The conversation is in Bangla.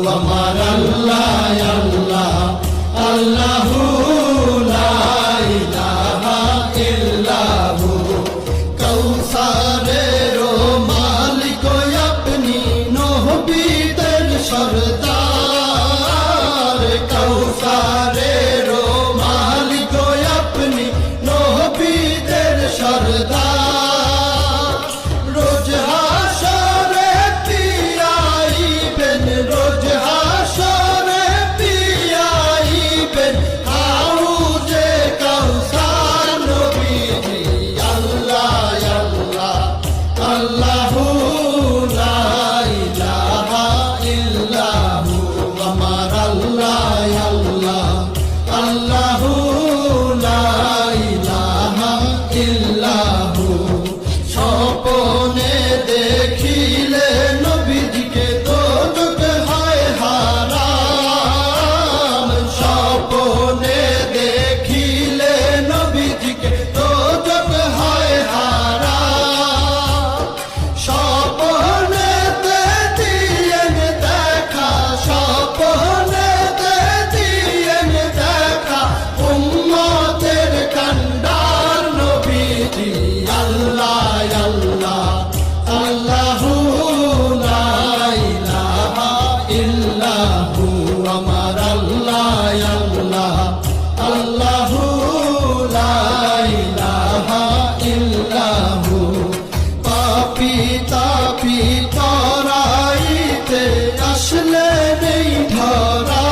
আমার আল্লাহ আল্লাহ আল্লাহু লা ইলাহা ইল্লাহু কৌসারের মালিক আপনি নবীদের সরদার কৌসারের মালিক আপনি নবীদের সরদার রোজ হাসরে পিয়াইবেন রোজ হাসরে পিয়াইবেন হাউজে কাউসার নবীজি আল্লাহ আল্লাহ আল্লাহু লা ইলাহা ইল্লাহু আমার আল্লাহ আল্লাহ আল্লাহু লা ইলাহা ইল্লাহু স্বপ্নে দেখিলে নবীজিকে দোজখ হয় হারাম স্বপ্নে দেখিলে নবীজিকে দোজখ হয় হারাম স্বপ্নেতে দিয়েন দেখা স্বপ্নেতে দিয়েন দেখা উম্মতের কান্ডার নবীজি আল্লাহ আল্লাহ আল্লাহু লা ইলাহা ইল্লাহু আমার আল্লাহ আল্লাহ আল্লাহু লা ইলাহা ইল্লাহু পাপী তাপী তরাইতে আসলে নেই ধরা